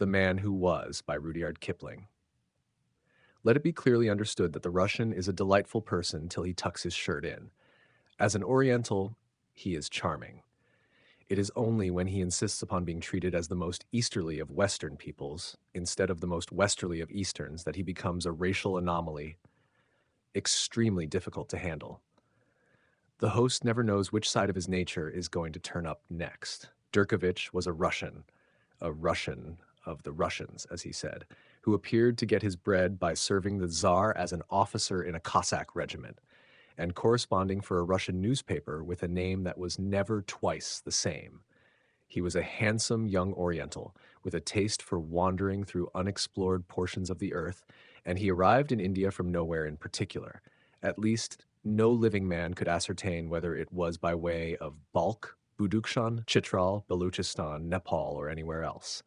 The Man Who Was by Rudyard Kipling. Let it be clearly understood that the Russian is a delightful person till he tucks his shirt in. As an Oriental, he is charming. It is only when he insists upon being treated as the most easterly of Western peoples, instead of the most westerly of Easterns, that he becomes a racial anomaly extremely difficult to handle. The host never knows which side of his nature is going to turn up next. Durkovich was a Russian of the Russians, as he said, who appeared to get his bread by serving the Tsar as an officer in a Cossack regiment, and corresponding for a Russian newspaper with a name that was never twice the same. He was a handsome young Oriental with a taste for wandering through unexplored portions of the earth, and he arrived in India from nowhere in particular. At least, no living man could ascertain whether it was by way of Balkh, Budukshan, Chitral, Baluchistan, Nepal, or anywhere else.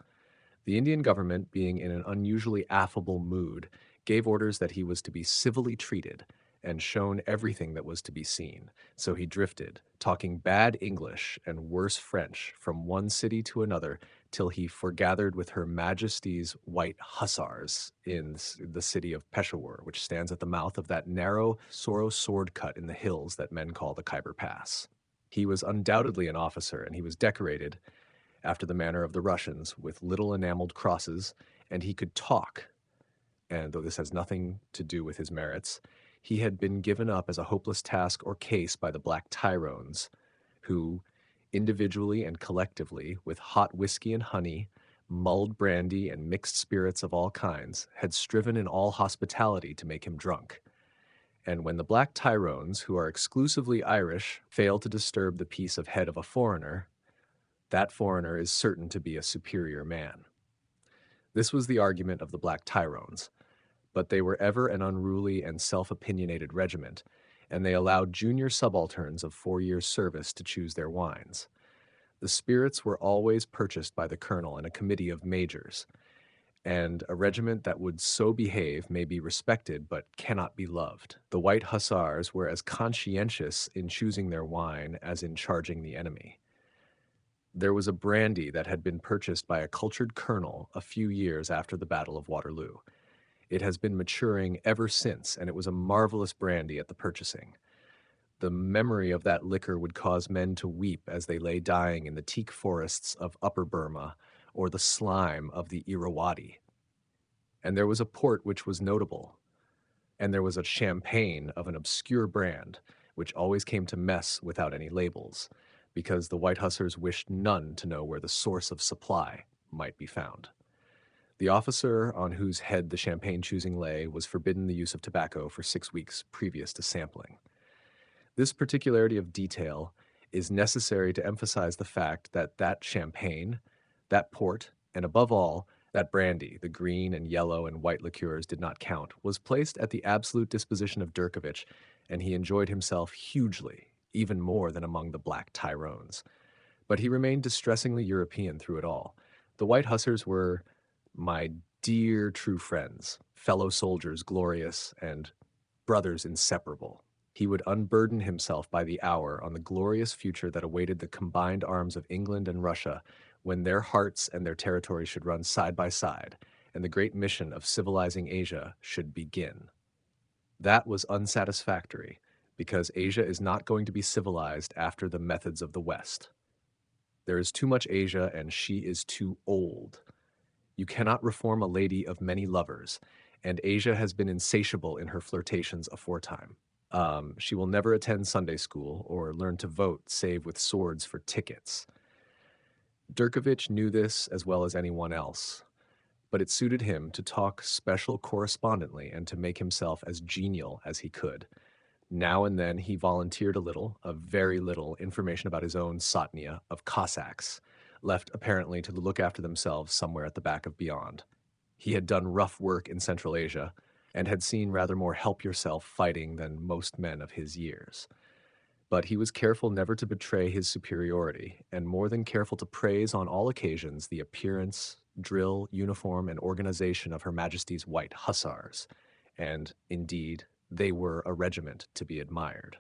The Indian government, being in an unusually affable mood, gave orders that he was to be civilly treated and shown everything that was to be seen. So he drifted, talking bad English and worse French, from one city to another, till he forgathered with Her Majesty's White Hussars in the city of Peshawar, which stands at the mouth of that narrow, sorrow sword cut in the hills that men call the Khyber Pass. He was undoubtedly an officer, and he was decorated, after the manner of the Russians, with little enameled crosses, and he could talk. And though this has nothing to do with his merits, he had been given up as a hopeless task or case by the Black Tyrones, who, individually and collectively, with hot whiskey and honey, mulled brandy, and mixed spirits of all kinds, had striven in all hospitality to make him drunk. And when the Black Tyrones, who are exclusively Irish, fail to disturb the peace of head of a foreigner, that foreigner is certain to be a superior man. This was the argument of the Black Tyrones, but they were ever an unruly and self-opinionated regiment, and they allowed junior subalterns of 4 years' service to choose their wines. The spirits were always purchased by the colonel and a committee of majors, and a regiment that would so behave may be respected but cannot be loved. The White Hussars were as conscientious in choosing their wine as in charging the enemy. There was a brandy that had been purchased by a cultured colonel a few years after the Battle of Waterloo. It has been maturing ever since, and it was a marvelous brandy at the purchasing. The memory of that liquor would cause men to weep as they lay dying in the teak forests of Upper Burma or the slime of the Irrawaddy. And there was a port which was notable, and there was a champagne of an obscure brand which always came to mess without any labels, because the White Hussars wished none to know where the source of supply might be found. The officer on whose head the champagne choosing lay was forbidden the use of tobacco for 6 weeks previous to sampling. This particularity of detail is necessary to emphasize the fact that that champagne, that port, and above all, that brandy, the green and yellow and white liqueurs did not count, was placed at the absolute disposition of Durkovich, and he enjoyed himself hugely, even more than among the Black Tyrones. But he remained distressingly European through it all. The White Hussars were my dear true friends, fellow soldiers glorious, and brothers inseparable. He would unburden himself by the hour on the glorious future that awaited the combined arms of England and Russia, when their hearts and their territory should run side by side, and the great mission of civilizing Asia should begin. That was unsatisfactory, because Asia is not going to be civilized after the methods of the West. There is too much Asia, and she is too old. You cannot reform a lady of many lovers, and Asia has been insatiable in her flirtations aforetime. She will never attend Sunday school or learn to vote save with swords for tickets. Durkovich knew this as well as anyone else, but it suited him to talk special correspondently and to make himself as genial as he could. Now and then he volunteered a very little, information about his own Satnia of Cossacks, left apparently to look after themselves somewhere at the back of beyond. He had done rough work in Central Asia, and had seen rather more help-yourself fighting than most men of his years. But he was careful never to betray his superiority, and more than careful to praise on all occasions the appearance, drill, uniform, and organization of Her Majesty's White Hussars, and, indeed, they were a regiment to be admired.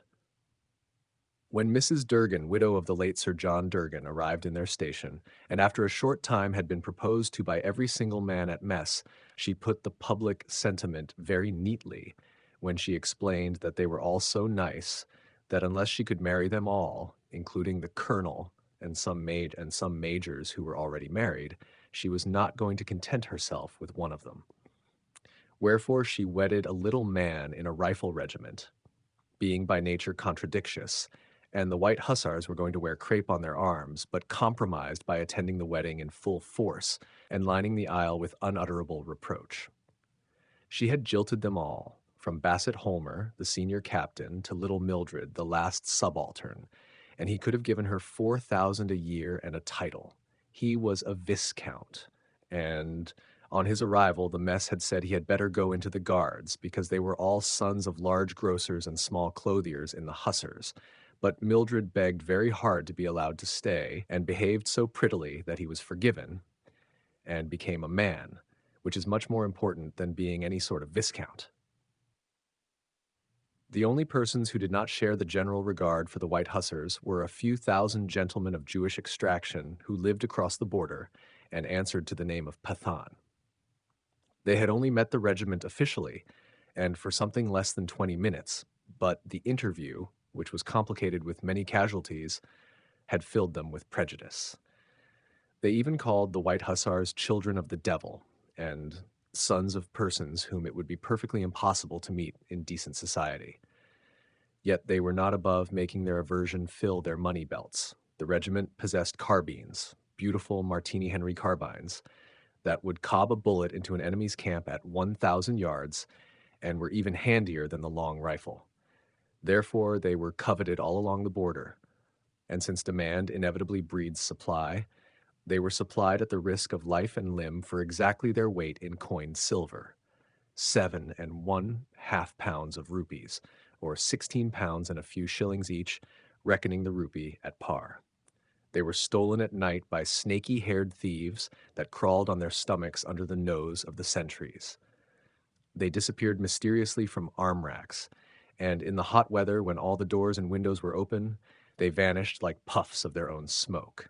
When Mrs. Durgan, widow of the late Sir John Durgan, arrived in their station, and after a short time had been proposed to by every single man at mess, she put the public sentiment very neatly when she explained that they were all so nice that unless she could marry them all, including the colonel and some majors who were already married, she was not going to content herself with one of them. Wherefore she wedded a little man in a rifle regiment, being by nature contradictious, and the White Hussars were going to wear crape on their arms, but compromised by attending the wedding in full force and lining the aisle with unutterable reproach. She had jilted them all, from Bassett Holmer, the senior captain, to little Mildred, the last subaltern, and he could have given her 4,000 a year and a title. He was a viscount, and on his arrival, the mess had said he had better go into the guards, because they were all sons of large grocers and small clothiers in the Hussars. But Mildred begged very hard to be allowed to stay, and behaved so prettily that he was forgiven, and became a man, which is much more important than being any sort of viscount. The only persons who did not share the general regard for the White Hussars were a few thousand gentlemen of Jewish extraction who lived across the border and answered to the name of Pathan. They had only met the regiment officially, and for something less than 20 minutes, but the interview, which was complicated with many casualties, had filled them with prejudice. They even called the White Hussars children of the devil, and sons of persons whom it would be perfectly impossible to meet in decent society. Yet they were not above making their aversion fill their money belts. The regiment possessed carbines, beautiful Martini Henry carbines, that would cob a bullet into an enemy's camp at 1,000 yards, and were even handier than the long rifle. Therefore, they were coveted all along the border, and since demand inevitably breeds supply, they were supplied at the risk of life and limb for exactly their weight in coined silver, 7½ pounds of rupees, or 16 pounds and a few shillings each, reckoning the rupee at par. They were stolen at night by snaky-haired thieves that crawled on their stomachs under the nose of the sentries. They disappeared mysteriously from arm racks, and in the hot weather, when all the doors and windows were open, they vanished like puffs of their own smoke.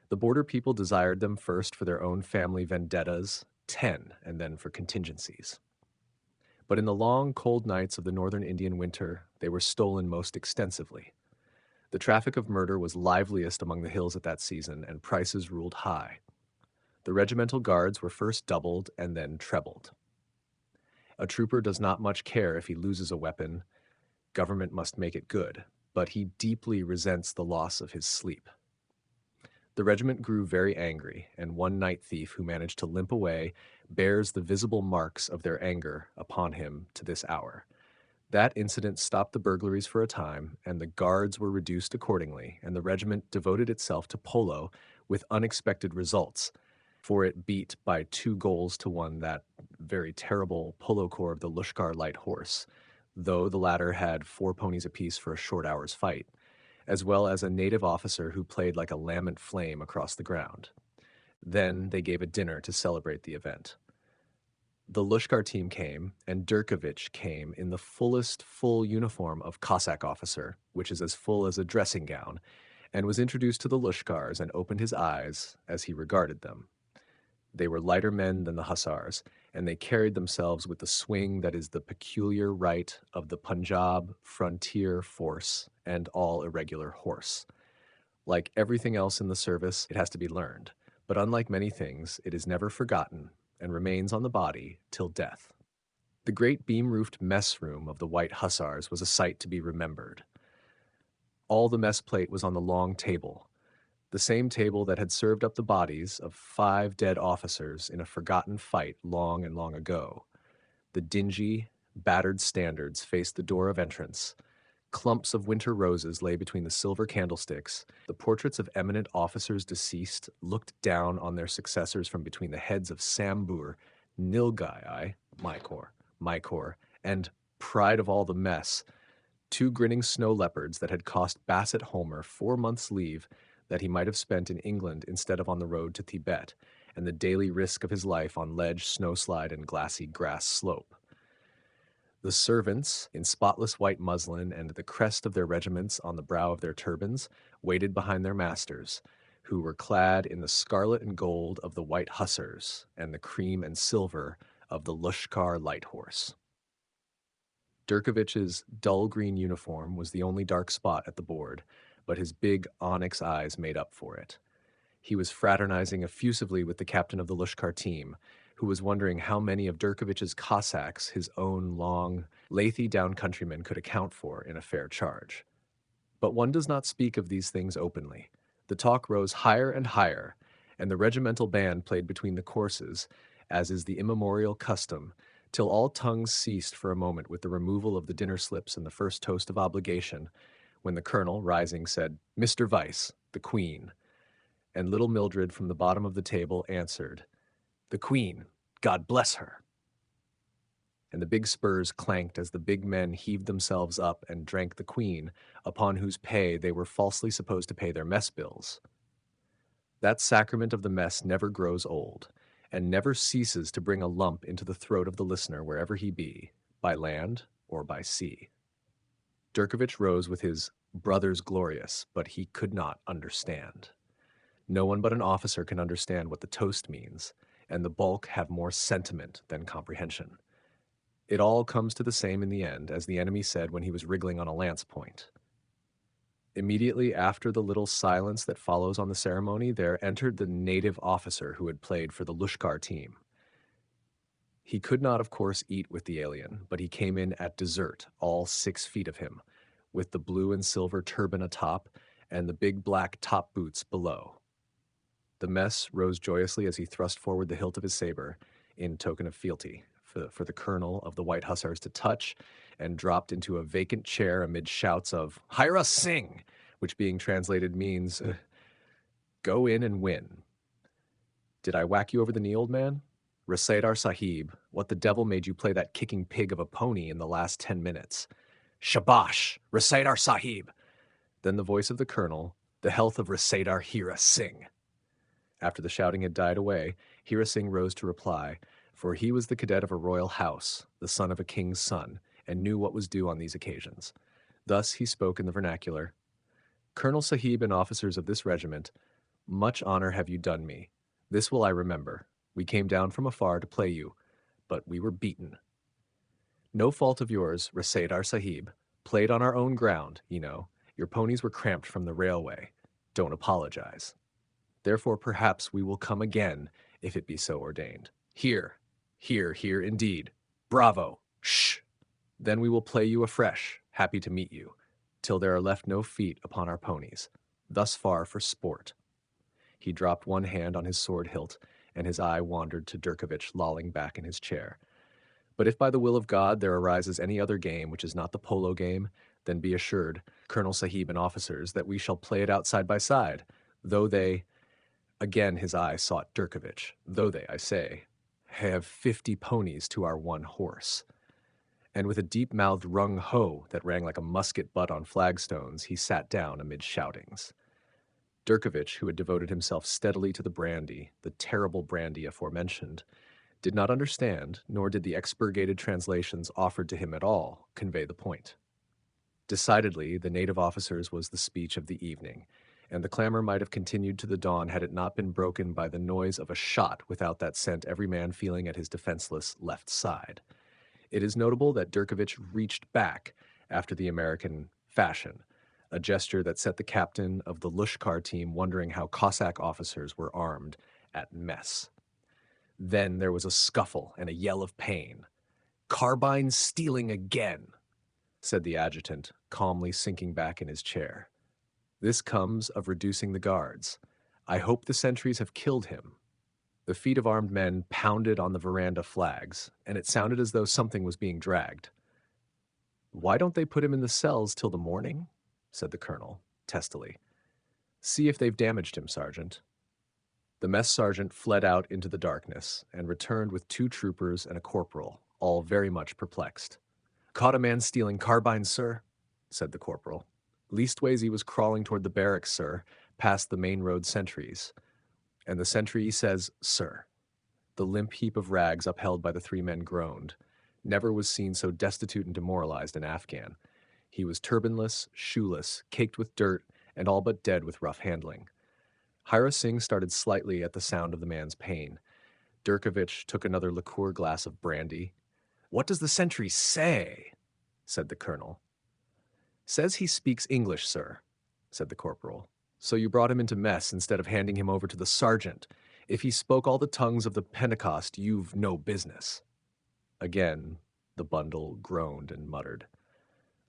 The border people desired them first for their own family vendettas, 10, and then for contingencies. But in the long, cold nights of the northern Indian winter, they were stolen most extensively. The traffic of murder was liveliest among the hills at that season, and prices ruled high. The regimental guards were first doubled and then trebled. A trooper does not much care if he loses a weapon. Government must make it good, but he deeply resents the loss of his sleep. The regiment grew very angry, and one night thief who managed to limp away bears the visible marks of their anger upon him to this hour. That incident stopped the burglaries for a time, and the guards were reduced accordingly, and the regiment devoted itself to polo with unexpected results, for it beat by 2-1 that very terrible polo corps of the Lushkar Light Horse, though the latter had 4 ponies apiece for a short hour's fight, as well as a native officer who played like a lambent flame across the ground. Then they gave a dinner to celebrate the event. The Lushkar team came, and Durkovich came in the full uniform of Cossack officer, which is as full as a dressing gown, and was introduced to the Lushkars and opened his eyes as he regarded them. They were lighter men than the Hussars, and they carried themselves with the swing that is the peculiar right of the Punjab frontier force and all irregular horse. Like everything else in the service, it has to be learned, but unlike many things, it is never forgotten and remains on the body till death. The great beam-roofed mess room of the White Hussars was a sight to be remembered. All the mess plate was on the long table, the same table that had served up the bodies of 5 dead officers in a forgotten fight long and long ago. The dingy, battered standards faced the door of entrance. Clumps of winter roses lay between the silver candlesticks. The portraits of eminent officers deceased looked down on their successors from between the heads of Sambur, Nilgai, my corps, and pride of all the mess, 2 grinning snow leopards that had cost Bassett Holmer 4 months' leave that he might have spent in England instead of on the road to Tibet, and the daily risk of his life on ledge, snowslide, and glassy grass slope. The servants, in spotless white muslin and the crest of their regiments on the brow of their turbans, waited behind their masters, who were clad in the scarlet and gold of the white hussars and the cream and silver of the Lushkar light horse. Durkovich's dull green uniform was the only dark spot at the board, but his big onyx eyes made up for it. He was fraternizing effusively with the captain of the Lushkar team, who was wondering how many of Durkovich's Cossacks his own long, lathy down countrymen could account for in a fair charge. But one does not speak of these things openly. The talk rose higher and higher, and the regimental band played between the courses, as is the immemorial custom, till all tongues ceased for a moment with the removal of the dinner slips and the first toast of obligation, when the colonel, rising, said, "Mr. Vice, the Queen," and little Mildred from the bottom of the table answered, "The Queen, God bless her." And the big spurs clanked as the big men heaved themselves up and drank the Queen, upon whose pay they were falsely supposed to pay their mess bills. That sacrament of the mess never grows old, and never ceases to bring a lump into the throat of the listener wherever he be, by land or by sea. Durkovich rose with his brothers glorious, but he could not understand. No one but an officer can understand what the toast means, and the bulk have more sentiment than comprehension. It all comes to the same in the end, as the enemy said when he was wriggling on a lance point. Immediately after the little silence that follows on the ceremony, there entered the native officer who had played for the Lushkar team. He could not, of course, eat with the alien, but he came in at dessert, all 6 feet of him, with the blue and silver turban atop and the big black top boots below. The mess rose joyously as he thrust forward the hilt of his saber, in token of fealty, for the colonel of the White Hussars to touch, and dropped into a vacant chair amid shouts of, "Hire us sing!" which being translated means, "Go in and win." "Did I whack you over the knee, old man? Rasaidar Sahib, what the devil made you play that kicking pig of a pony in the last 10 minutes? Shabash! Rasaidar Sahib! Then the voice of the colonel, "The health of Rasaidar Hira Singh." After the shouting had died away, Hira Singh rose to reply, for he was the cadet of a royal house, the son of a king's son, and knew what was due on these occasions. Thus he spoke in the vernacular: "Colonel Sahib and officers of this regiment, much honor have you done me. This will I remember. We came down from afar to play you, but we were beaten. No fault of yours, Rasaidar Sahib. Played on our own ground, you know. Your ponies were cramped from the railway. Don't apologize. Therefore perhaps we will come again, if it be so ordained. Here, here indeed. Bravo! Shh! Then we will play you afresh, happy to meet you, till there are left no feet upon our ponies. Thus far for sport." He dropped one hand on his sword hilt, and his eye wandered to Durkovich lolling back in his chair. "But if by the will of God there arises any other game which is not the polo game, then be assured, Colonel Sahib and officers, that we shall play it out side by side, though they—" Again his eye sought Durkovich. "Though they, I say, have 50 ponies to our 1 horse." And with a deep-mouthed rung-ho that rang like a musket butt on flagstones, he sat down amid shoutings. Durkovich, who had devoted himself steadily to the brandy, the terrible brandy aforementioned, did not understand, nor did the expurgated translations offered to him at all convey the point. Decidedly, the native officers was the speech of the evening, and the clamor might have continued to the dawn had it not been broken by the noise of a shot without that sent every man feeling at his defenseless left side. It is notable that Durkovich reached back after the American fashion, a gesture that set the captain of the Lushkar team wondering how Cossack officers were armed at mess. Then there was a scuffle and a yell of pain. "Carbine stealing again," said the adjutant, calmly sinking back in his chair. "This comes of reducing the guards. I hope the sentries have killed him." The feet of armed men pounded on the veranda flags, and it sounded as though something was being dragged. "Why don't they put him in the cells till the morning?" said the colonel, testily. "See if they've damaged him, Sergeant." The mess sergeant fled out into the darkness and returned with 2 troopers and a corporal, all very much perplexed. "Caught a man stealing carbines, sir," said the corporal. "Leastways he was crawling toward the barracks, sir, past the main road sentries. And the sentry says, sir." The limp heap of rags upheld by the 3 men groaned. Never was seen so destitute and demoralized an Afghan. He was turbanless, shoeless, caked with dirt, and all but dead with rough handling. Hira Singh started slightly at the sound of the man's pain. Durkovich took another liqueur glass of brandy. "What does the sentry say?" said the colonel. "Says he speaks English, sir," said the corporal. "So you brought him into mess instead of handing him over to the sergeant. If he spoke all the tongues of the Pentecost, you've no business." Again, the bundle groaned and muttered.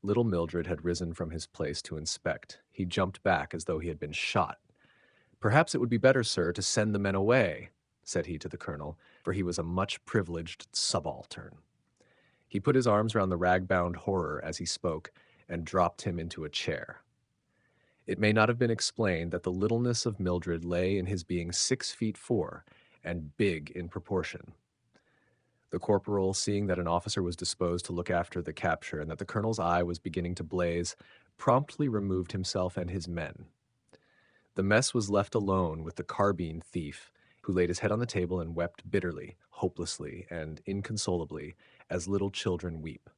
Little Mildred had risen from his place to inspect. He jumped back as though he had been shot. "Perhaps it would be better, sir, to send the men away," said he to the colonel, for he was a much-privileged subaltern. He put his arms round the rag-bound horror as he spoke and dropped him into a chair. It may not have been explained that the littleness of Mildred lay in his being 6'4" and big in proportion. The corporal, seeing that an officer was disposed to look after the capture and that the colonel's eye was beginning to blaze, promptly removed himself and his men. The mess was left alone with the carbine thief, who laid his head on the table and wept bitterly, hopelessly, and inconsolably, as little children weep.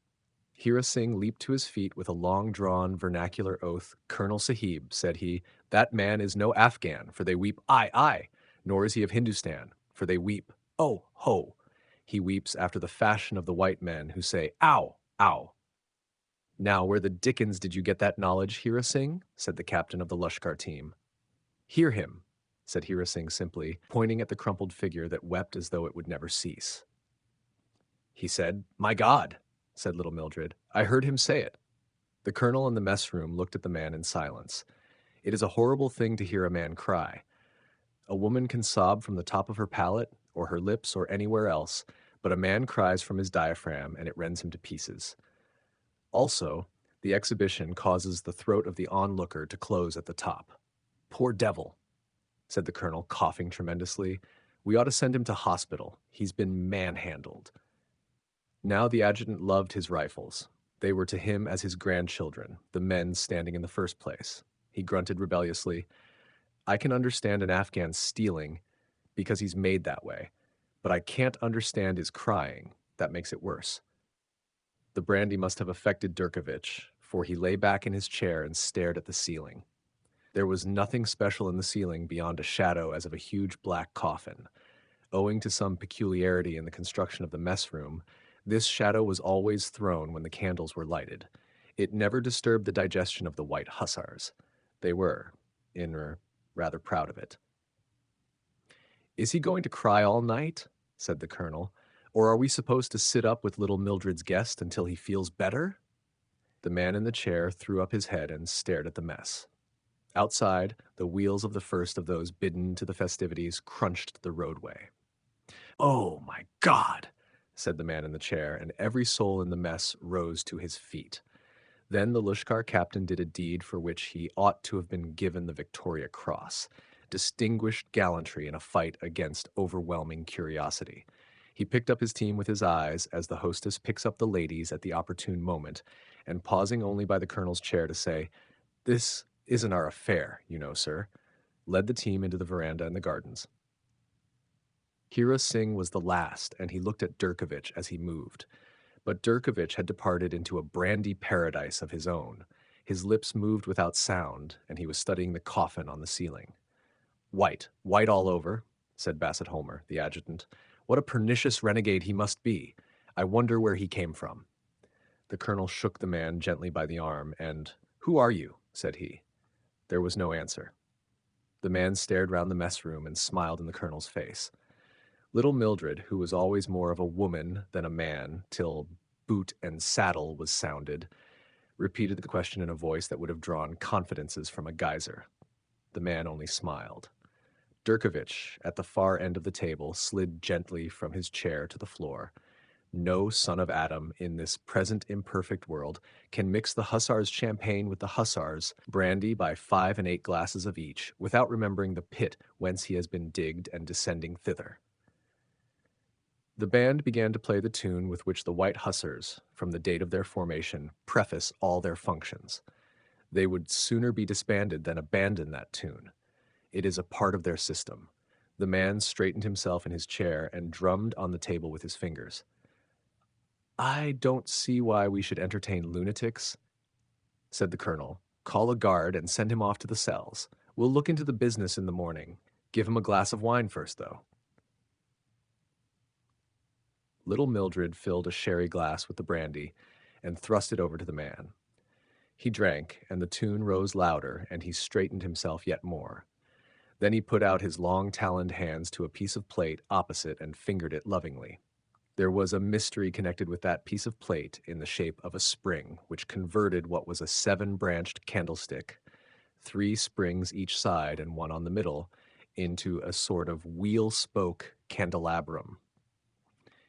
Hira Singh leaped to his feet with a long-drawn vernacular oath. "Colonel Sahib," said he, "that man is no Afghan, for they weep, 'Aye, aye,' nor is he of Hindustan, for they weep, 'Oh, ho.' He weeps after the fashion of the white men who say, 'Ow, ow.'" "Now, where the dickens did you get that knowledge, Hira Singh?" said the captain of the Lushkar team. "Hear him," said Hira Singh simply, pointing at the crumpled figure that wept as though it would never cease. "He said, 'My God,'" said little Mildred. "I heard him say it." The colonel in the mess room looked at the man in silence. It is a horrible thing to hear a man cry. A woman can sob from the top of her palate, or her lips, or anywhere else, but a man cries from his diaphragm and it rends him to pieces. Also, the exhibition causes the throat of the onlooker to close at the top. "Poor devil," said the colonel, coughing tremendously. "We ought to send him to hospital. He's been manhandled." Now the adjutant loved his rifles. They were to him as his grandchildren, the men standing in the first place. He grunted rebelliously, "I can understand an Afghan stealing because he's made that way, but I can't understand his crying. That makes it worse." The brandy must have affected Durkovich, for he lay back in his chair and stared at the ceiling. There was nothing special in the ceiling beyond a shadow as of a huge black coffin. Owing to some peculiarity in the construction of the mess room, this shadow was always thrown when the candles were lighted. It never disturbed the digestion of the white hussars. They were, rather proud of it. "Is he going to cry all night?" said the colonel. "Or are we supposed to sit up with little Mildred's guest until he feels better?" The man in the chair threw up his head and stared at the mess. Outside, the wheels of the first of those bidden to the festivities crunched the roadway. "Oh, my God!" said the man in the chair, and every soul in the mess rose to his feet. Then the Lushkar captain did a deed for which he ought to have been given the Victoria Cross, distinguished gallantry in a fight against overwhelming curiosity. He picked up his team with his eyes, as the hostess picks up the ladies at the opportune moment, and pausing only by the colonel's chair to say, "This isn't our affair, you know, sir," led the team into the veranda and the gardens. Hira Singh was the last, and he looked at Durkovich as he moved. But Durkovich had departed into a brandy paradise of his own. His lips moved without sound, and he was studying the coffin on the ceiling. "White, white all over," said Bassett Homer, the adjutant. "What a pernicious renegade he must be. I wonder where he came from." The colonel shook the man gently by the arm, and, "Who are you?" said he. There was no answer. The man stared round the mess room and smiled in the colonel's face. Little Mildred, who was always more of a woman than a man till boot and saddle was sounded, repeated the question in a voice that would have drawn confidences from a geyser. The man only smiled. Durkovich, at the far end of the table, slid gently from his chair to the floor. No son of Adam in this present imperfect world can mix the hussars' champagne with the hussars' brandy by 5 and 8 glasses of each, without remembering the pit whence he has been digged and descending thither. The band began to play the tune with which the White Hussars, from the date of their formation, preface all their functions. They would sooner be disbanded than abandon that tune. It is a part of their system. The man straightened himself in his chair and drummed on the table with his fingers. I don't see why we should entertain lunatics, said the colonel. Call a guard and send him off to the cells. We'll look into the business in the morning. Give him a glass of wine first, though. Little Mildred filled a sherry glass with the brandy and thrust it over to the man. He drank, and the tune rose louder, and he straightened himself yet more. Then he put out his long-taloned hands to a piece of plate opposite and fingered it lovingly. There was a mystery connected with that piece of plate in the shape of a spring, which converted what was a 7-branched candlestick, 3 springs each side and 1 on the middle, into a sort of wheel-spoke candelabrum.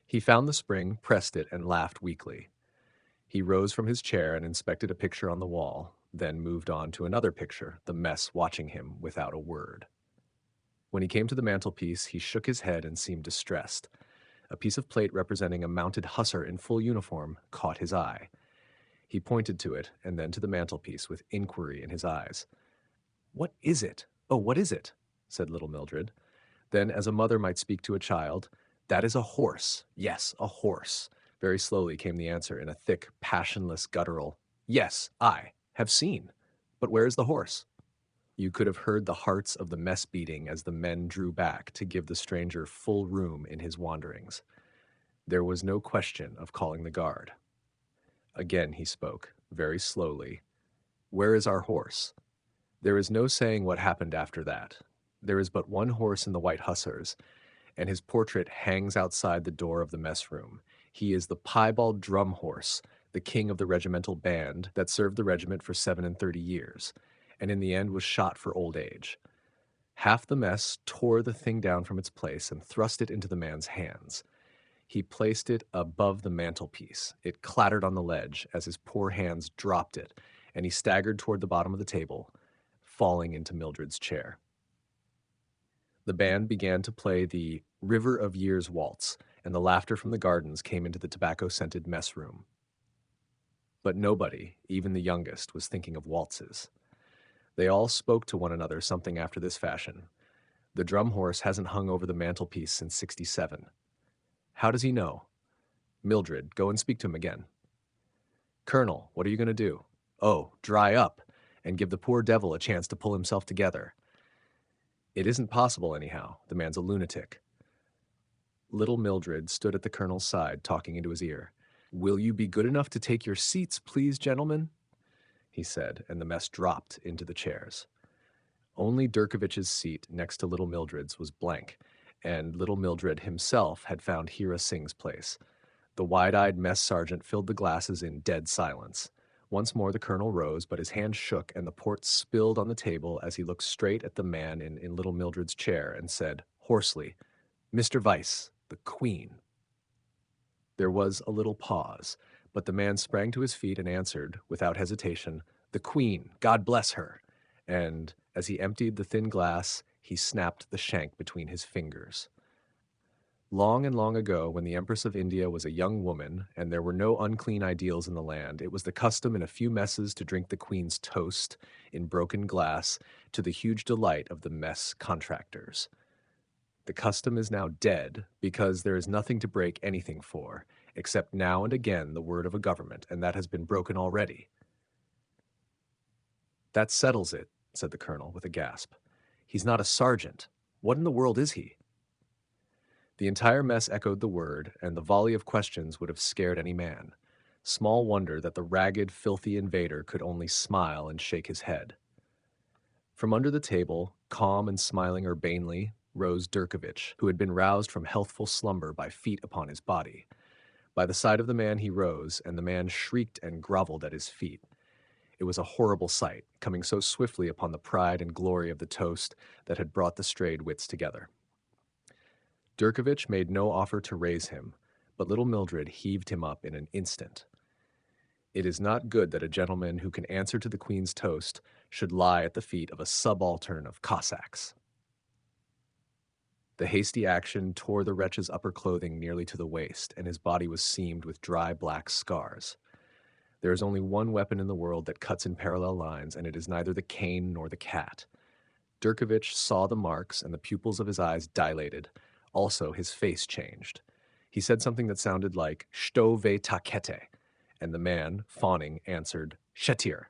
He found the spring, pressed it, and laughed weakly. He rose from his chair and inspected a picture on the wall, then moved on to another picture, the mess watching him without a word. When he came to the mantelpiece, he shook his head and seemed distressed. A piece of plate representing a mounted hussar in full uniform caught his eye. He pointed to it and then to the mantelpiece with inquiry in his eyes. "What is it? Oh, what is it?" said little Mildred. Then, as a mother might speak to a child, "That is a horse. Yes, a horse." Very slowly came the answer in a thick, passionless, guttural, "Yes, I have seen. But where is the horse?" You could have heard the hearts of the mess beating as the men drew back to give the stranger full room in his wanderings. There was no question of calling the guard. Again he spoke, very slowly. "Where is our horse?" There is no saying what happened after that. There is but one horse in the White Hussars, and his portrait hangs outside the door of the mess room. He is the piebald drum horse, the king of the regimental band that served the regiment for 37 years, and in the end was shot for old age. Half the mess tore the thing down from its place and thrust it into the man's hands. He placed it above the mantelpiece. It clattered on the ledge as his poor hands dropped it, and he staggered toward the bottom of the table, falling into Mildred's chair. The band began to play the River of Years waltz, and the laughter from the gardens came into the tobacco-scented mess room. But nobody, even the youngest, was thinking of waltzes. They all spoke to one another something after this fashion. "The drum horse hasn't hung over the mantelpiece since '67. How does he know? Mildred, go and speak to him again." "Colonel, what are you going to do?" "Oh, dry up, and give the poor devil a chance to pull himself together." "It isn't possible, anyhow. The man's a lunatic." Little Mildred stood at the colonel's side, talking into his ear. "Will you be good enough to take your seats, please, gentlemen?" he said, and the mess dropped into the chairs. Only Durkovich's seat next to little Mildred's was blank, and little Mildred himself had found Hira Singh's place. The wide-eyed mess sergeant filled the glasses in dead silence. Once more the colonel rose, but his hand shook and the port spilled on the table as he looked straight at the man in little Mildred's chair and said, hoarsely, "Mr. Weiss, the Queen." There was a little pause, but the man sprang to his feet and answered, without hesitation, "The Queen, God bless her!" And as he emptied the thin glass, he snapped the shank between his fingers. Long and long ago, when the Empress of India was a young woman, and there were no unclean ideals in the land, it was the custom in a few messes to drink the Queen's toast in broken glass, to the huge delight of the mess contractors. The custom is now dead, because there is nothing to break anything for, except now and again the word of a government, and that has been broken already. "That settles it," said the colonel with a gasp. "He's not a sergeant. What in the world is he?" The entire mess echoed the word, and the volley of questions would have scared any man. Small wonder that the ragged, filthy invader could only smile and shake his head. From under the table, calm and smiling urbanely, rose Durkovich, who had been roused from healthful slumber by feet upon his body. By the side of the man he rose, and the man shrieked and groveled at his feet. It was a horrible sight, coming so swiftly upon the pride and glory of the toast that had brought the strayed wits together. Durkovich made no offer to raise him, but little Mildred heaved him up in an instant. It is not good that a gentleman who can answer to the Queen's toast should lie at the feet of a subaltern of Cossacks. The hasty action tore the wretch's upper clothing nearly to the waist, and his body was seamed with dry black scars. There is only one weapon in the world that cuts in parallel lines, and it is neither the cane nor the cat. Durkovich saw the marks, and the pupils of his eyes dilated. Also, his face changed. He said something that sounded like "Sto ve takete," and the man, fawning, answered "Shetir."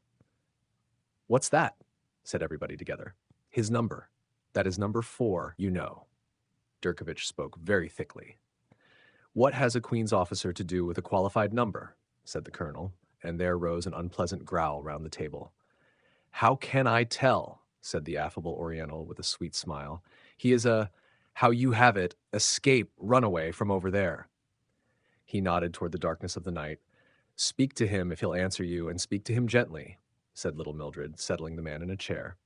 "What's that?" said everybody together. "His number. That is number 4, you know." Durkovich spoke very thickly. "What has a Queen's officer to do with a qualified number?" said the colonel, and there rose an unpleasant growl round the table. "How can I tell?" said the affable Oriental with a sweet smile. "He is how you have it, escape, runaway from over there." He nodded toward the darkness of the night. "Speak to him if he'll answer you, and speak to him gently," said little Mildred, settling the man in a chair.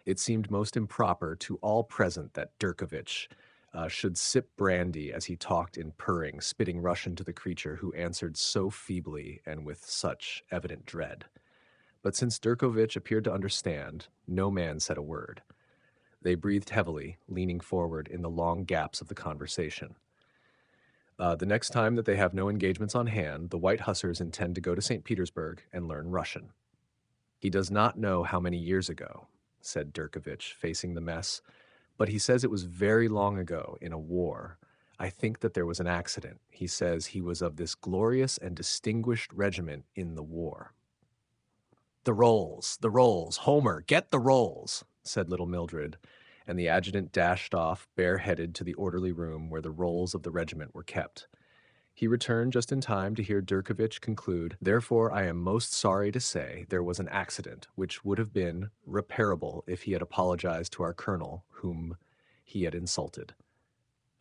It seemed most improper to all present that Durkovich should sip brandy as he talked in purring, spitting Russian to the creature who answered so feebly and with such evident dread. But since Durkovich appeared to understand, no man said a word. They breathed heavily, leaning forward in the long gaps of the conversation. The next time that they have no engagements on hand, the White Hussars intend to go to St. Petersburg and learn Russian. "He does not know how many years ago," said Durkovich, facing the mess, "but he says it was very long ago, in a war. I think that there was an accident. He says he was of this glorious and distinguished regiment in the war." The rolls, Homer, get the rolls," said little Mildred, and the adjutant dashed off, bareheaded, to the orderly room where the rolls of the regiment were kept. He returned just in time to hear Durkovich conclude, "Therefore I am most sorry to say there was an accident which would have been reparable if he had apologized to our colonel, whom he had insulted."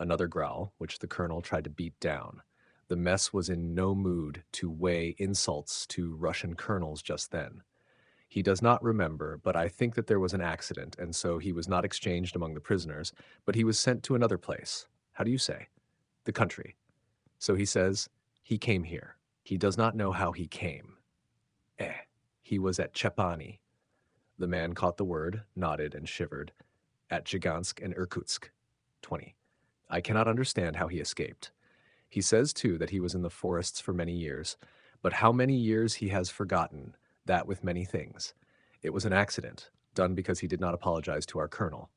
Another growl, which the colonel tried to beat down. The mess was in no mood to weigh insults to Russian colonels just then. "He does not remember, but I think that there was an accident, and so he was not exchanged among the prisoners, but he was sent to another place. How do you say? The country. So he says, he came here. He does not know how he came. He was at Chepani." The man caught the word, nodded, and shivered. "At Jigansk and Irkutsk. 20. I cannot understand how he escaped. He says, too, that he was in the forests for many years, but how many years he has forgotten, that with many things. It was an accident, done because he did not apologize to our colonel."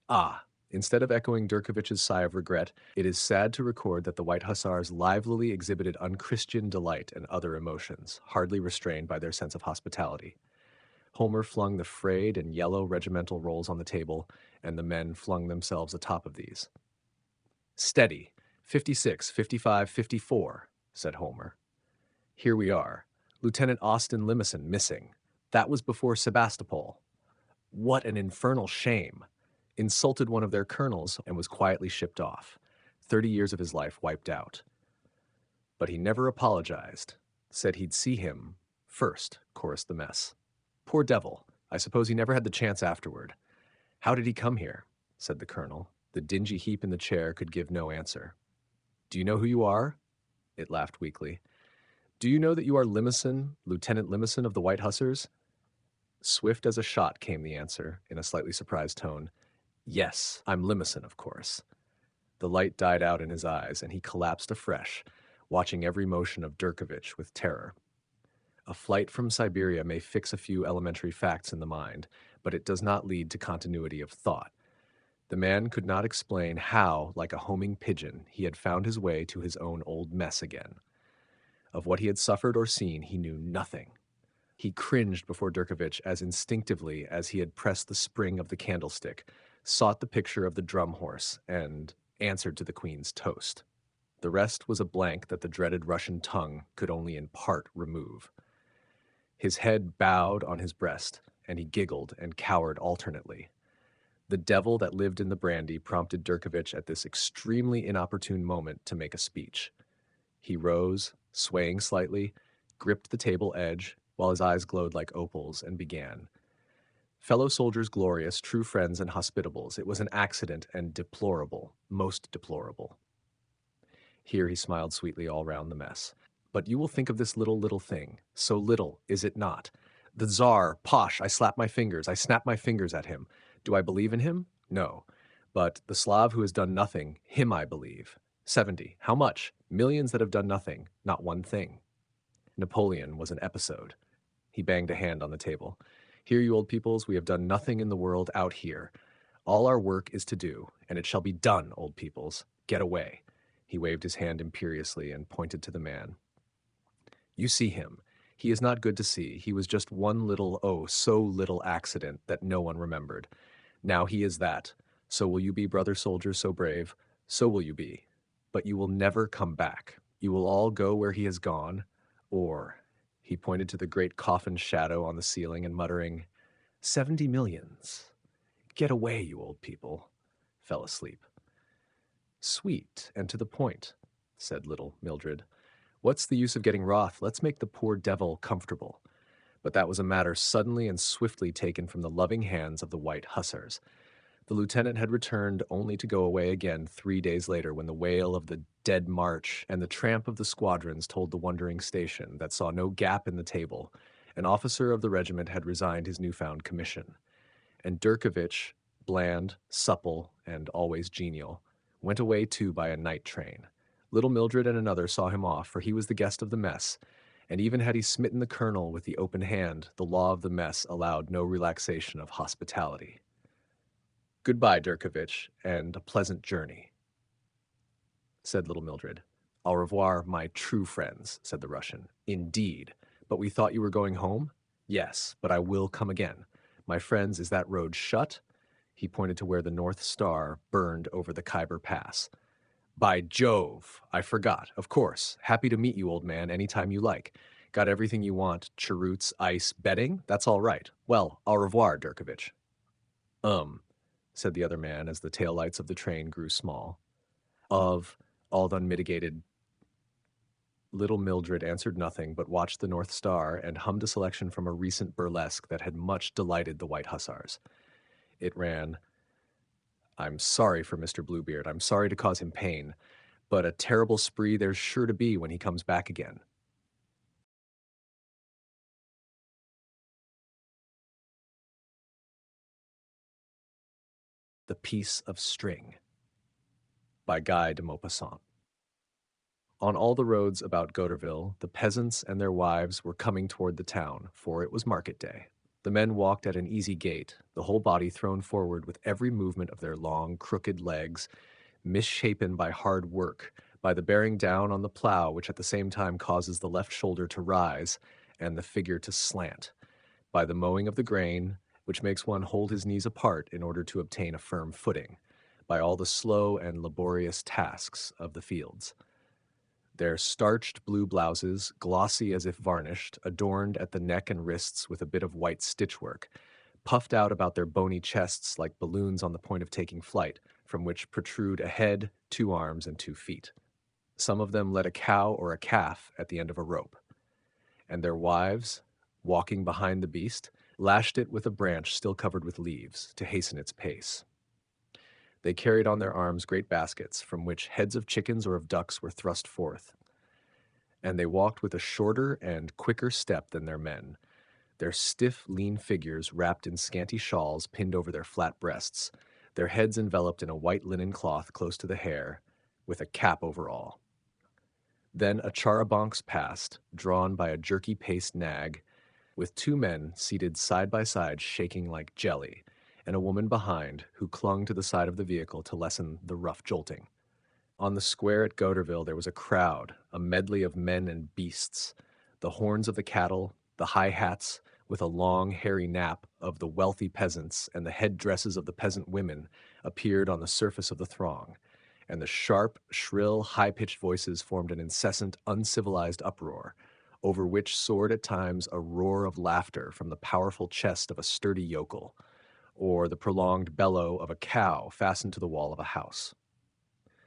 Ah! Instead of echoing Durkovich's sigh of regret, it is sad to record that the White Hussars livelily exhibited unchristian delight and other emotions, hardly restrained by their sense of hospitality. Homer flung the frayed and yellow regimental rolls on the table, and the men flung themselves atop of these. "Steady! 56, 55, 54, said Homer. "Here we are. Lieutenant Austin Limison missing. That was before Sebastopol. What an infernal shame! Insulted one of their colonels and was quietly shipped off. 30 years of his life wiped out. But he never apologized. Said he'd see him first," chorused the mess. "Poor devil. I suppose he never had the chance afterward. How did he come here?" said the colonel. The dingy heap in the chair could give no answer. "Do you know who you are?" It laughed weakly. "Do you know that you are Limison, Lieutenant Limison of the White Hussars?" Swift as a shot came the answer, in a slightly surprised tone. "Yes, I'm Limison, of course." The light died out in his eyes, and he collapsed afresh, watching every motion of Durkovich with terror. A flight from Siberia may fix a few elementary facts in the mind, but it does not lead to continuity of thought. The man could not explain how, like a homing pigeon, he had found his way to his own old mess again. Of what he had suffered or seen, he knew nothing. He cringed before Durkovich as instinctively as he had pressed the spring of the candlestick, sought the picture of the drum horse, and answered to the Queen's toast. The rest was a blank that the dreaded Russian tongue could only in part remove. His head bowed on his breast, and he giggled and cowered alternately. The devil that lived in the brandy prompted Durkovich at this extremely inopportune moment to make a speech. He rose, swaying slightly, gripped the table edge, while his eyes glowed like opals, and began. "Fellow soldiers glorious, true friends and hospitables, it was an accident and deplorable, most deplorable." Here he smiled sweetly all round the mess. "But you will think of this little thing. So little, is it not? The Tsar, posh, I snap my fingers at him. Do I believe in him? No. But the Slav who has done nothing, him I believe. 70. How much? Millions that have done nothing, not one thing. Napoleon was an episode." He banged a hand on the table. "Here, you old peoples, we have done nothing in the world out here. All our work is to do, and it shall be done, old peoples. Get away." He waved his hand imperiously and pointed to the man. You see him. He is not good to see. He was just one little, oh, so little accident that no one remembered. Now he is that. So will you be, brother soldier so brave? So will you be. But you will never come back. You will all go where he has gone, or, he pointed to the great coffin shadow on the ceiling and muttering, 70 millions. Get away, you old people. Fell asleep. Sweet and to the point, said little Mildred. What's the use of getting wroth? Let's make the poor devil comfortable. But that was a matter suddenly and swiftly taken from the loving hands of the white hussars. The lieutenant had returned only to go away again 3 days later when the wail of the Dead March and the tramp of the squadrons told the wondering station that saw no gap in the table. An officer of the regiment had resigned his newfound commission. And Durkovich, bland, supple, and always genial, went away too by a night train. Little Mildred and another saw him off, for he was the guest of the mess, and even had he smitten the colonel with the open hand, the law of the mess allowed no relaxation of hospitality. Goodbye, Durkovich, and a pleasant journey, said little Mildred. Au revoir, my true friends, said the Russian. Indeed, but we thought you were going home? Yes, but I will come again. My friends, is that road shut? He pointed to where the North Star burned over the Khyber Pass. By Jove, I forgot. Of course. Happy to meet you, old man, any time you like. Got everything you want, cheroots, ice, bedding? That's all right. Well, au revoir, Durkovich. Said the other man as the taillights of the train grew small. Of, all unmitigated. Little Mildred answered nothing but watched the North Star and hummed a selection from a recent burlesque that had much delighted the White Hussars. It ran, I'm sorry for Mr. Bluebeard. I'm sorry to cause him pain, but a terrible spree there's sure to be when he comes back again. The Piece of String by Guy de Maupassant. On all the roads about Goderville, the peasants and their wives were coming toward the town, for it was market day. The men walked at an easy gait, the whole body thrown forward with every movement of their long, crooked legs, misshapen by hard work, by the bearing down on the plow, which at the same time causes the left shoulder to rise and the figure to slant, by the mowing of the grain, which makes one hold his knees apart in order to obtain a firm footing, by all the slow and laborious tasks of the fields. Their starched blue blouses, glossy as if varnished, adorned at the neck and wrists with a bit of white stitchwork, puffed out about their bony chests like balloons on the point of taking flight, from which protrude a head, 2 arms, and 2 feet. Some of them led a cow or a calf at the end of a rope, and their wives, walking behind the beast, lashed it with a branch still covered with leaves to hasten its pace. They carried on their arms great baskets, from which heads of chickens or of ducks were thrust forth, and they walked with a shorter and quicker step than their men, their stiff, lean figures wrapped in scanty shawls pinned over their flat breasts, their heads enveloped in a white linen cloth close to the hair, with a cap over all. Then a charabancs passed, drawn by a jerky-paced nag, with 2 men seated side by side shaking like jelly, and a woman behind who clung to the side of the vehicle to lessen the rough jolting. On the square at Goderville there was a crowd, a medley of men and beasts, the horns of the cattle, the high hats, with a long hairy nap of the wealthy peasants, and the head dresses of the peasant women appeared on the surface of the throng, and the sharp, shrill, high-pitched voices formed an incessant, uncivilized uproar, over which soared at times a roar of laughter from the powerful chest of a sturdy yokel, or the prolonged bellow of a cow fastened to the wall of a house.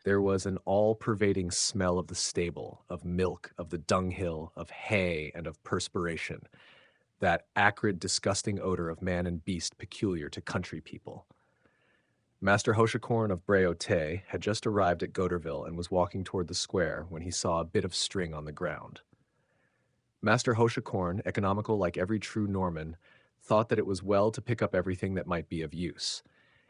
There was an all-pervading smell of the stable, of milk, of the dunghill, of hay, and of perspiration, that acrid, disgusting odor of man and beast peculiar to country people. Master Hoshikorn of Breaute had just arrived at Goderville and was walking toward the square when he saw a bit of string on the ground. Master Hoshikorn, economical like every true Norman, thought that it was well to pick up everything that might be of use,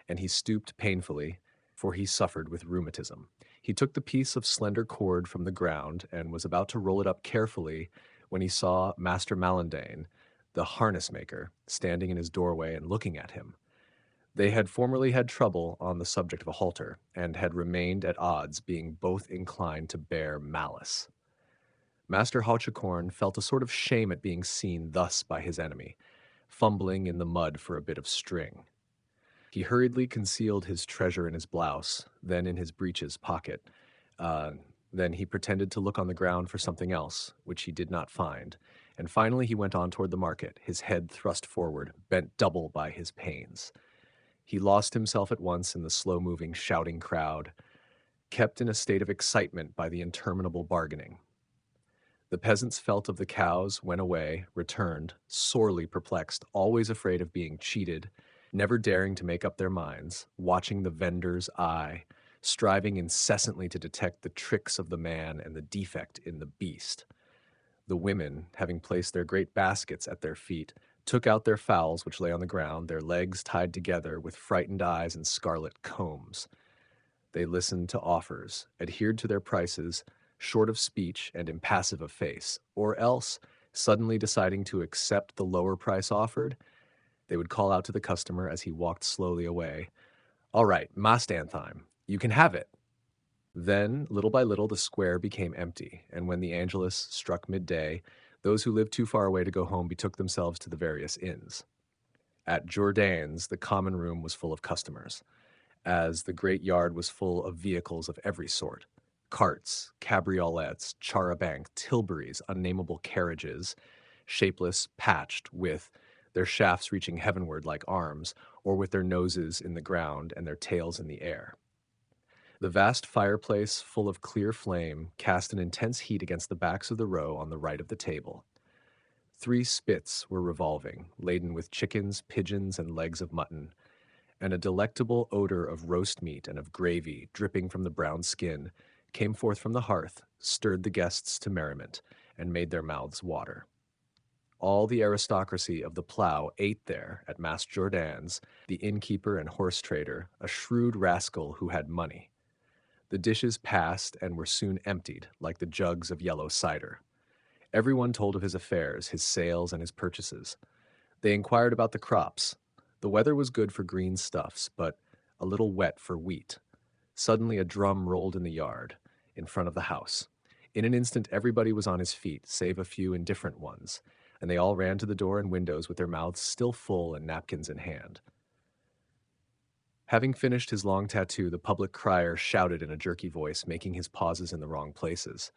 and he stooped painfully, for he suffered with rheumatism. He took the piece of slender cord from the ground and was about to roll it up carefully when he saw Master Malandane, the harness maker, standing in his doorway and looking at him. They had formerly had trouble on the subject of a halter, and had remained at odds, being both inclined to bear malice. Master Hauchicorn felt a sort of shame at being seen thus by his enemy, fumbling in the mud for a bit of string. He hurriedly concealed his treasure in his blouse, then in his breeches pocket. Uh, then he pretended to look on the ground for something else, which he did not find, and finally he went on toward the market, his head thrust forward, bent double by his pains. He lost himself at once in the slow-moving, shouting crowd, kept in a state of excitement by the interminable bargaining. The peasants felt of the cows, went away, returned, sorely perplexed, always afraid of being cheated, never daring to make up their minds, watching the vendor's eye, striving incessantly to detect the tricks of the man and the defect in the beast. The women, having placed their great baskets at their feet, took out their fowls which lay on the ground, their legs tied together with frightened eyes and scarlet combs. They listened to offers, adhered to their prices, short of speech and impassive of face, or else, suddenly deciding to accept the lower price offered, they would call out to the customer as he walked slowly away, "All right, Mastanthime, you can have it." Then, little by little, the square became empty, and when the Angelus struck midday, those who lived too far away to go home betook themselves to the various inns. At Jourdain's, the common room was full of customers, as the great yard was full of vehicles of every sort: carts, cabriolets, char-a-banc, tilburys, unnamable carriages, shapeless, patched, with their shafts reaching heavenward like arms, or with their noses in the ground and their tails in the air. The vast fireplace, full of clear flame, cast an intense heat against the backs of the row on the right of the table. 3 spits were revolving, laden with chickens, pigeons, and legs of mutton, and a delectable odor of roast meat and of gravy, dripping from the brown skin, came forth from the hearth, stirred the guests to merriment, and made their mouths water. All the aristocracy of the plough ate there at Mas Jourdain's, the innkeeper and horse trader, a shrewd rascal who had money. The dishes passed and were soon emptied, like the jugs of yellow cider. Everyone told of his affairs, his sales, and his purchases. They inquired about the crops. The weather was good for green stuffs, but a little wet for wheat. Suddenly a drum rolled in the yard, in front of the house. In an instant everybody was on his feet, save a few indifferent ones, and they all ran to the door and windows with their mouths still full and napkins in hand. Having finished his long tattoo, the public crier shouted in a jerky voice, making his pauses in the wrong places.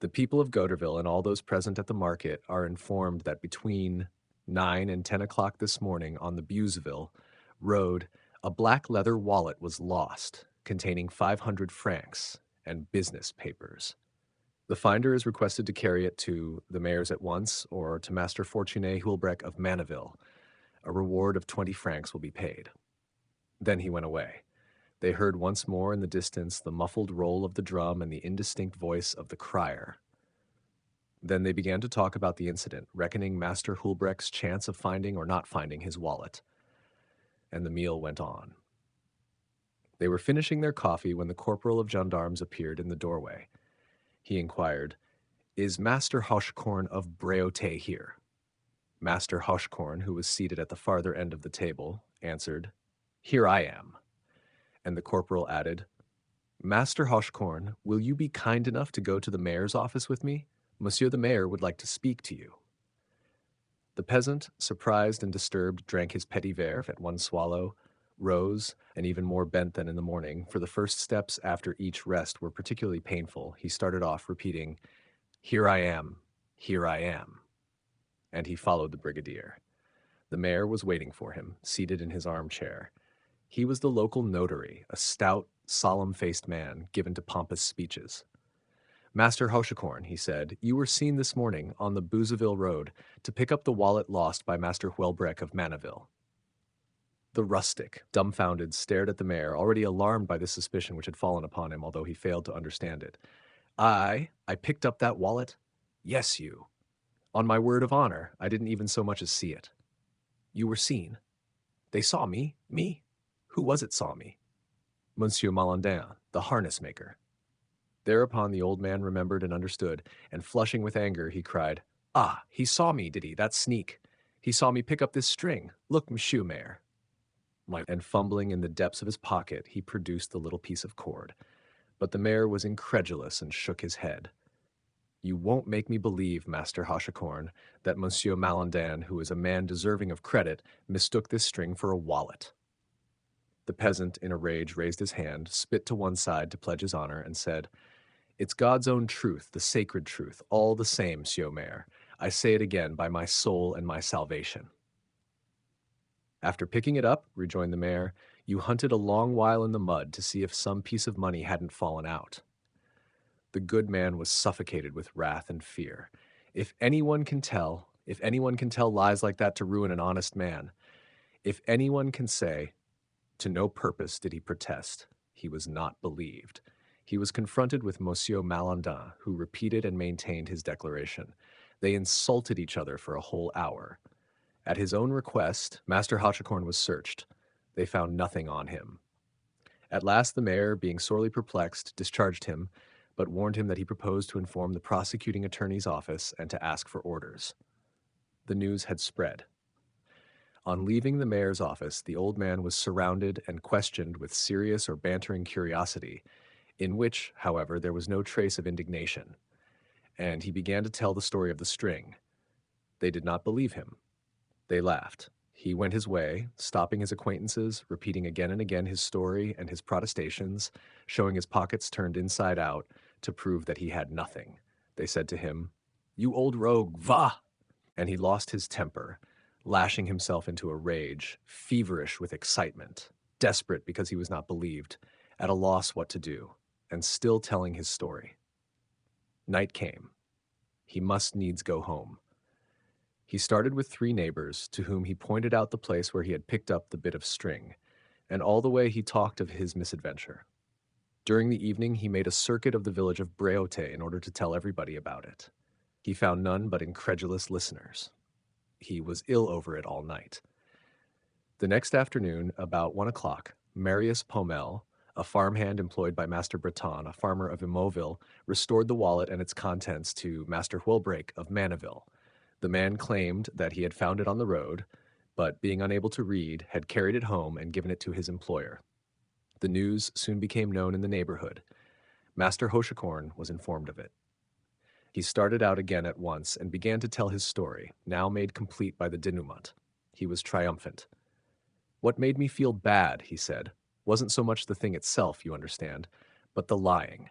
The people of Goderville and all those present at the market are informed that between 9 and 10 o'clock this morning on the Buesville road, a black leather wallet was lost, containing 500 francs and business papers. The finder is requested to carry it to the mayor's at once, or to Master Fortuné Hulbrecht of Manaville. A reward of 20 francs will be paid. Then he went away. They heard once more in the distance the muffled roll of the drum and the indistinct voice of the crier. Then they began to talk about the incident, reckoning Master Hulbrecht's chance of finding or not finding his wallet. And the meal went on. They were finishing their coffee when the corporal of gendarmes appeared in the doorway. He inquired, "Is Master Hauchicorn of Bréauté here?" Master Hauchicorn, who was seated at the farther end of the table, answered, "Here I am." And the corporal added, "Master Hauchicorn, will you be kind enough to go to the mayor's office with me? Monsieur the mayor would like to speak to you." The peasant, surprised and disturbed, drank his petit verre at one swallow, rose, and even more bent than in the morning, for the first steps after each rest were particularly painful. He started off repeating, "Here I am, here I am," and he followed the brigadier. The mayor was waiting for him, seated in his armchair. He was the local notary, a stout, solemn-faced man, given to pompous speeches. "Master Hauchicorn," he said, "you were seen this morning on the Buesville road to pick up the wallet lost by Master Hulbrecht of Manaville." The rustic, dumbfounded, stared at the mayor, already alarmed by this suspicion which had fallen upon him, although he failed to understand it. I picked up that wallet? Yes, you. On my word of honor, I didn't even so much as see it." "You were seen? They saw me? Me? Who was it saw me?" "Monsieur Malandin, the harness maker." Thereupon the old man remembered and understood, and flushing with anger, he cried, "Ah, he saw me, did he, that sneak? He saw me pick up this string. Look, Monsieur Mayor." And fumbling in the depths of his pocket, he produced the little piece of cord. But the mayor was incredulous and shook his head. You won't make me believe, Master Hashicorn, that Monsieur Malandan, who is a man deserving of credit, mistook this string for a wallet. The peasant, in a rage, raised his hand, spit to one side to pledge his honor, and said, It's God's own truth, the sacred truth, all the same, Monsieur Mayor. I say it again, by my soul and my salvation. After picking it up, rejoined the mayor, you hunted a long while in the mud to see if some piece of money hadn't fallen out. The good man was suffocated with wrath and fear. If anyone can tell lies like that to ruin an honest man, if anyone can say, to no purpose did he protest, he was not believed. He was confronted with Monsieur Malandin, who repeated and maintained his declaration. They insulted each other for a whole hour. At his own request, Master Hachicorn was searched. They found nothing on him. At last the mayor, being sorely perplexed, discharged him, but warned him that he proposed to inform the prosecuting attorney's office and to ask for orders. The news had spread. On leaving the mayor's office, the old man was surrounded and questioned with serious or bantering curiosity, in which, however, there was no trace of indignation, and he began to tell the story of the string. They did not believe him. They laughed. He went his way, stopping his acquaintances, repeating again and again his story and his protestations, showing his pockets turned inside out to prove that he had nothing. They said to him, You old rogue, va! And he lost his temper, lashing himself into a rage, feverish with excitement, desperate because he was not believed, at a loss what to do, and still telling his story. Night came. He must needs go home. He started with 3 neighbors, to whom he pointed out the place where he had picked up the bit of string, and all the way he talked of his misadventure. During the evening, he made a circuit of the village of Breaute in order to tell everybody about it. He found none but incredulous listeners. He was ill over it all night. The next afternoon, about 1 o'clock, Marius Pomel, a farmhand employed by Master Breton, a farmer of Imoville, restored the wallet and its contents to Master Whilbrake of Manaville. The man claimed that he had found it on the road, but being unable to read, had carried it home and given it to his employer. The news soon became known in the neighborhood. Master Hachicorn was informed of it. He started out again at once and began to tell his story, now made complete by the denouement. He was triumphant. What made me feel bad, he said, wasn't so much the thing itself, you understand, but the lying.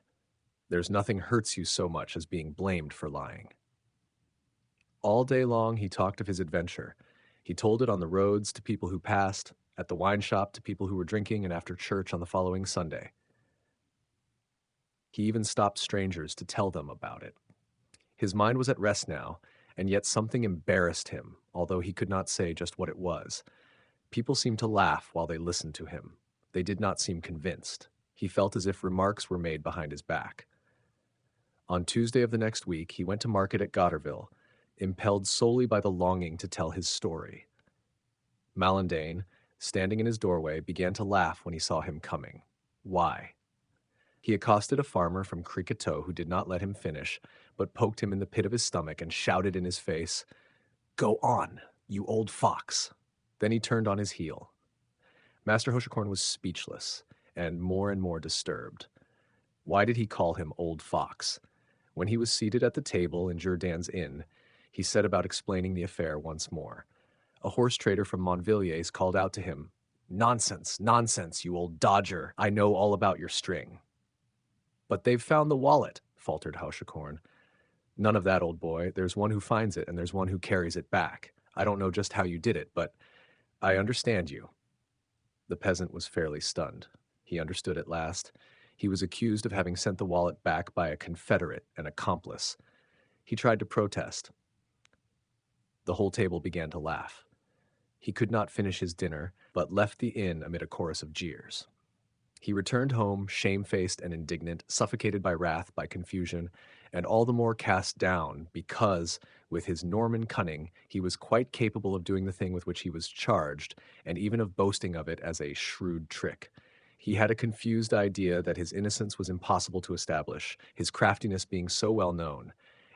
There's nothing hurts you so much as being blamed for lying. All day long he talked of his adventure. He told it on the roads to people who passed, at the wine shop to people who were drinking, and after church on the following Sunday. He even stopped strangers to tell them about it. His mind was at rest now, and yet something embarrassed him, although he could not say just what it was. People seemed to laugh while they listened to him. They did not seem convinced. He felt as if remarks were made behind his back. On Tuesday of the next week, he went to market at Gotterville, impelled solely by the longing to tell his story. Malandane, standing in his doorway, began to laugh when he saw him coming. Why? He accosted a farmer from Criquetot who did not let him finish, but poked him in the pit of his stomach and shouted in his face, Go on, you old fox. Then he turned on his heel. Master Hachicorn was speechless and more disturbed. Why did he call him old fox? When he was seated at the table in Jourdan's inn, he set about explaining the affair once more. A horse trader from Montvilliers called out to him, Nonsense, nonsense, you old dodger. I know all about your string. But they've found the wallet, faltered Hachicorn. None of that, old boy. There's one who finds it, and there's one who carries it back. I don't know just how you did it, but I understand you. The peasant was fairly stunned. He understood at last. He was accused of having sent the wallet back by a confederate, an accomplice. He tried to protest. The whole table began to laugh. He could not finish his dinner, but left the inn amid a chorus of jeers. He returned home, shamefaced and indignant, suffocated by wrath, by confusion, and all the more cast down because, with his Norman cunning, he was quite capable of doing the thing with which he was charged, and even of boasting of it as a shrewd trick. He had a confused idea that his innocence was impossible to establish, his craftiness being so well known,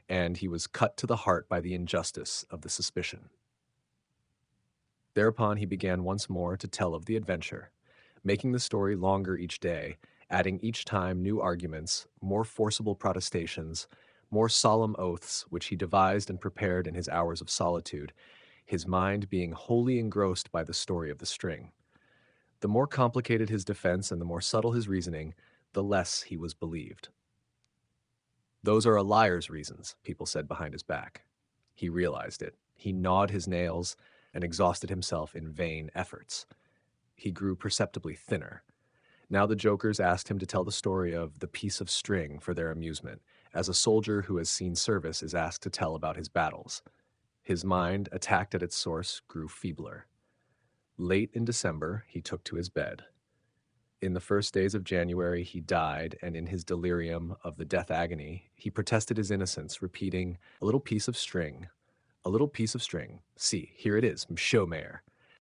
and he was cut to the heart by the injustice of the suspicion. Thereupon he began once more to tell of the adventure, making the story longer each day, adding each time new arguments, more forcible protestations, more solemn oaths, which he devised and prepared in his hours of solitude, his mind being wholly engrossed by the story of the string. The more complicated his defense and the more subtle his reasoning, the less he was believed. Those are a liar's reasons, people said behind his back. He realized it. He gnawed his nails and exhausted himself in vain efforts. He grew perceptibly thinner. Now the jokers asked him to tell the story of the piece of string for their amusement, as a soldier who has seen service is asked to tell about his battles. His mind, attacked at its source, grew feebler. Late in December, he took to his bed. In the first days of January, he died, and in his delirium of the death agony, he protested his innocence, repeating, "A little piece of string, a little piece of string. See, here it is, Mshomer."